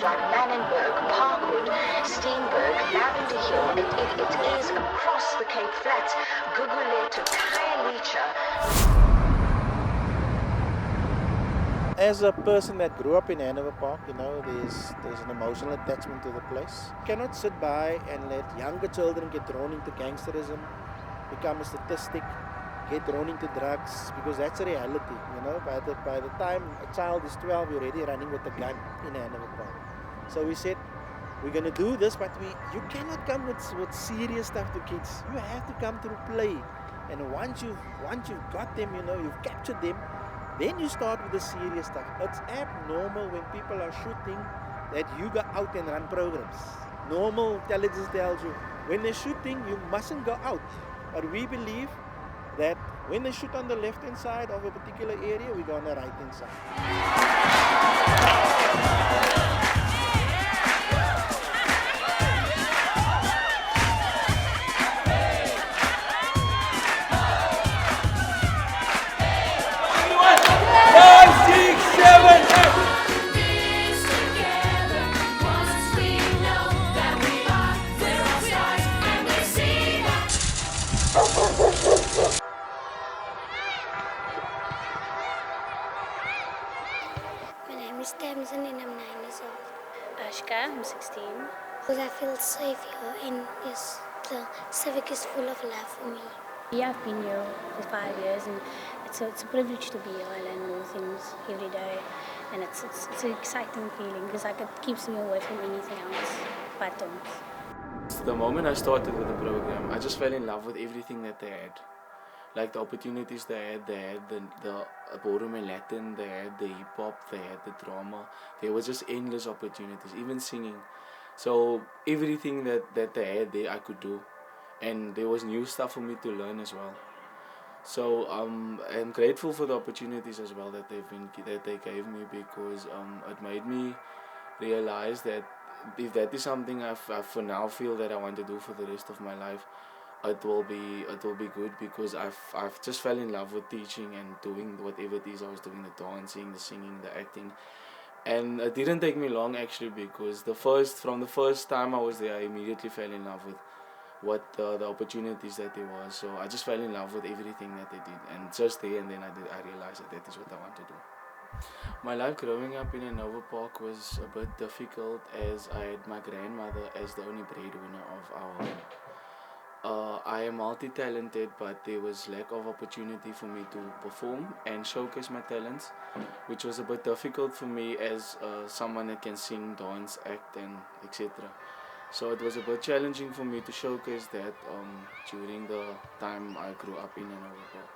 like Manenberg, Parkwood, Steenberg, Lavender Hill. It is across the Cape Flats, Gugulet to Khayelitsha. As a person that grew up in Hanover Park, there's an emotional attachment to the place. You cannot sit by and let younger children get drawn into gangsterism, become a statistic, get drawn into drugs, because that's a reality. By the time a child is 12, you're already running with a gun in Hanover Park. So we said, we're going to do this, but you cannot come with serious stuff to kids. You have to come through play. And once you've got them, you've captured them, then you start with the serious stuff. It's abnormal when people are shooting that you go out and run programs. Normal intelligence tells you, when they're shooting, you mustn't go out. But we believe that when they shoot on the left-hand side of a particular area, we go on the right-hand side. And I'm 9 years old. Ashka, I'm 16. Because I feel safe here and yes, the civic is full of love for me. Yeah, I've been here for 5 years and it's a privilege to be here. I learn new things every day and it's an exciting feeling because it keeps me away from anything else but dance. The moment I started with the program, I just fell in love with everything that they had. Like the opportunities they had the ballroom and Latin, they had the hip-hop, they had the drama. There was just endless opportunities, even singing. So everything that they had there, I could do. And there was new stuff for me to learn as well. So I'm grateful for the opportunities as well that they gave me, because it made me realize that if that is something I for now feel that I want to do for the rest of my life, it will be good, because I've just fell in love with teaching and doing whatever it is I was doing, the dancing, the singing, the acting. And it didn't take me long actually, because from the first time I was there, I immediately fell in love with what the opportunities that there was. So I just fell in love with everything that they did, and just there and then I realized that is what I want to do. My life growing up in Hanover Park was a bit difficult, as I had my grandmother as the only breadwinner of our home. I am multi-talented, but there was lack of opportunity for me to perform and showcase my talents, which was a bit difficult for me as someone that can sing, dance, act and etc. So it was a bit challenging for me to showcase that during the time I grew up in Hanover Park.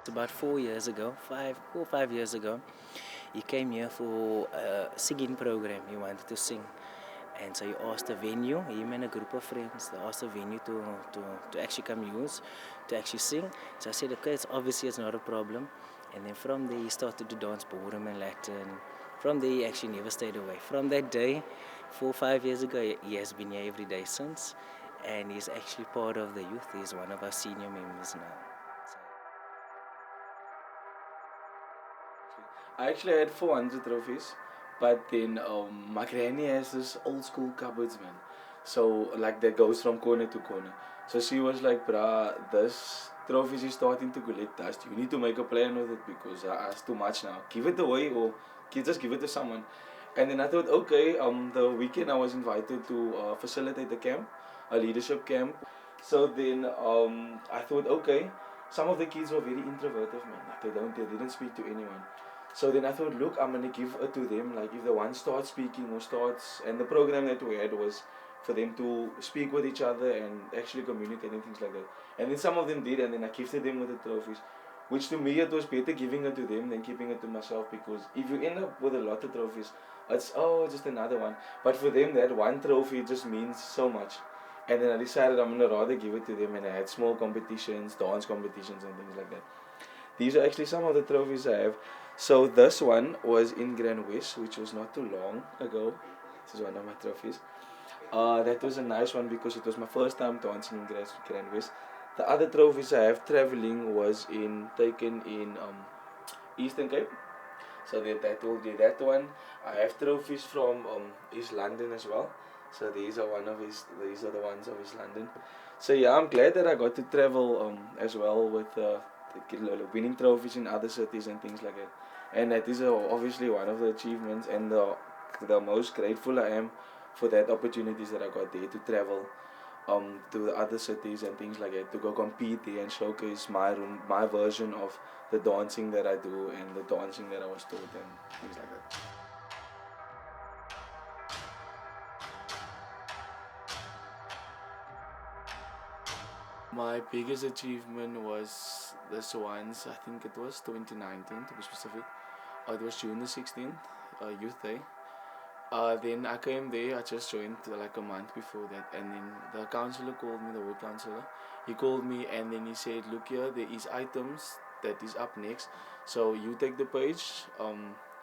About 4 years ago, 4 or 5 years ago, he came here for a singing program. He wanted to sing. And so he asked the venue, him and a group of friends, they asked the venue to actually come use, to actually sing. So I said, okay, it's not a problem. And then from there he started to dance ballroom and Latin. From there he actually never stayed away. From that day, 4 or 5 years ago, he has been here every day since. And he's actually part of the youth. He's one of our senior members now. I actually had 400 trophies. But then my granny has this old school cupboards, man. So like that goes from corner to corner. So she was like, bruh, this trophies is starting to collect dust. You need to make a plan with it, because it's too much now. Give it away or just give it to someone. And then I thought, okay, the weekend I was invited to facilitate a camp, a leadership camp. So then I thought, okay, some of the kids were very introverted, man. Like they didn't speak to anyone. So then I thought, look, I'm going to give it to them. Like if the one starts speaking or starts, and the program that we had was for them to speak with each other and actually communicate and things like that. And then some of them did, and then I gifted them with the trophies. Which to me, it was better giving it to them than keeping it to myself, because if you end up with a lot of trophies, it's just another one. But for them, that one trophy just means so much. And then I decided I'm going to rather give it to them, and I had small competitions, dance competitions and things like that. These are actually some of the trophies I have. So this one was in Grand West, which was not too long ago. This is one of my trophies. That was a nice one because it was my first time dancing in Grand West. The other trophies I have traveling was taken in Eastern Cape. So that will be that one. I have trophies from East London as well. So these are the ones of East London. So yeah, I'm glad that I got to travel as well with winning trophies in other cities and things like that. And that is obviously one of the achievements, and the most grateful I am for that opportunities that I got there to travel to the other cities and things like that, to go compete there and showcase my version of the dancing that I do and the dancing that I was taught and things like that. My biggest achievement was this once, I think it was 2019 to be specific. It was June the 16th, Youth Day. Then I came there, I just joined like a month before that, and then the counselor called me, the ward counselor. He called me and then he said, look here, there is items that is up next. So you take the page,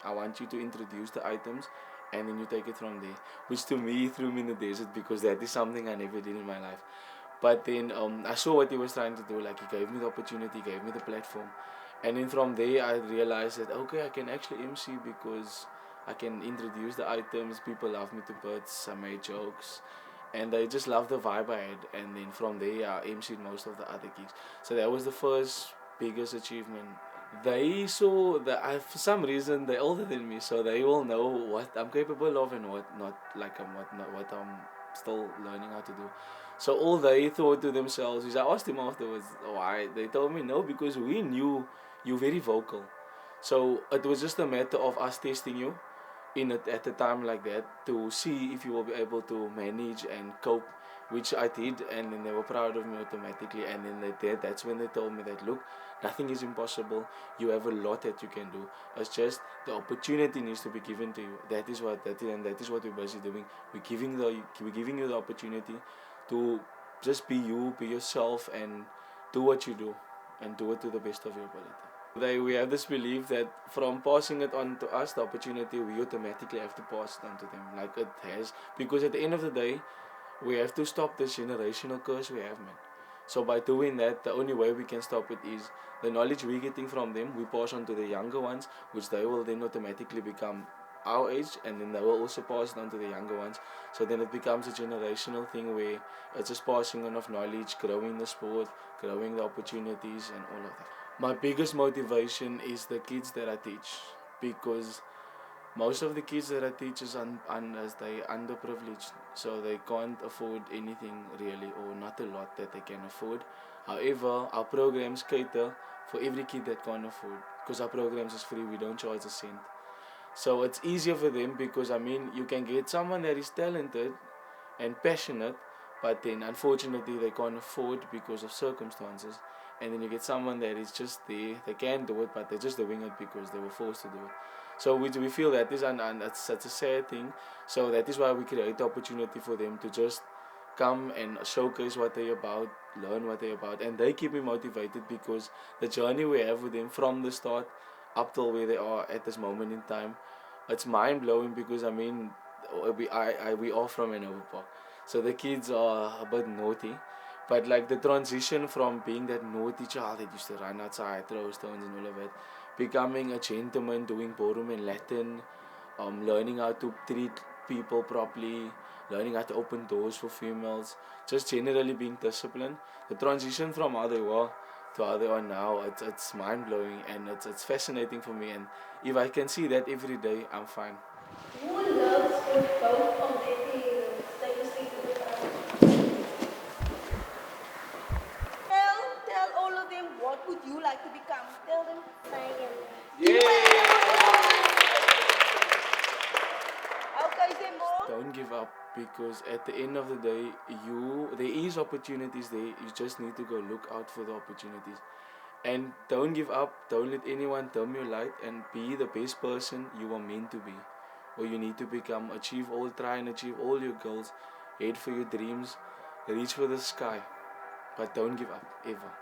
I want you to introduce the items and then you take it from there. Which to me threw me in the desert because that is something I never did in my life. But then I saw what he was trying to do, like he gave me the opportunity, gave me the platform. And then from there I realized that okay, I can actually MC because I can introduce the items, people love me to bits, I made jokes, and they just love the vibe I had. And then from there I MC'd most of the other gigs. So that was the first biggest achievement. They saw that for some reason they're older than me, so they will know what I'm capable of and what not, like what I'm still learning how to do. So all they thought to themselves is, I asked them afterwards why. They told me no, because we knew you're very vocal. So it was just a matter of us testing you at a time like that to see if you will be able to manage and cope, which I did, and then they were proud of me automatically. And then that's when they told me that look, nothing is impossible, you have a lot that you can do, it's just the opportunity needs to be given to you. That is what we're busy doing. We're giving you the opportunity to just be you, be yourself, and do what you do, and do it to the best of your ability. We have this belief that from passing it on to us, the opportunity, we automatically have to pass it on to them, like it has. Because at the end of the day, we have to stop this generational curse we have, man. So by doing that, the only way we can stop it is the knowledge we're getting from them, we pass on to the younger ones, which they will then automatically become our age, and then they will also pass it on to the younger ones. So then it becomes a generational thing where it's just passing on of knowledge, growing the sport, growing the opportunities, and all of that. My biggest motivation is the kids that I teach, because most of the kids that I teach is as they underprivileged, so they can't afford anything really, or not a lot that they can afford. However, our programs cater for every kid that can't afford, because our programs is free, we don't charge a cent. So it's easier for them, because you can get someone that is talented and passionate, but then unfortunately they can't afford because of circumstances. And then you get someone that is just there, they can do it, but they're just doing it because they were forced to do it. So we feel that is that's such a sad thing. So that is why we create the opportunity for them to just come and showcase what they're about, learn what they're about, and they keep me motivated, because the journey we have with them from the start up till where they are at this moment in time, it's mind blowing, because we are from Hanover Park, so the kids are a bit naughty, but like the transition from being that naughty child that used to run outside, throw stones and all of it, becoming a gentleman, doing ballroom and Latin, learning how to treat people properly, learning how to open doors for females, just generally being disciplined. The transition from how they were to how they are now, it's mind blowing, and it's fascinating for me. And if I can see that every day, I'm fine. Who loves both of their parents? They used to do Tell all of them, what would you like to become? Tell them. Okay, say more. Don't give up, because at the end of the day, there is opportunities there. You just need to go look out for the opportunities. And don't give up, don't let anyone dim your light, and be the best person you are meant to be. Or you need to become, try and achieve all your goals, head for your dreams, reach for the sky. But don't give up, ever.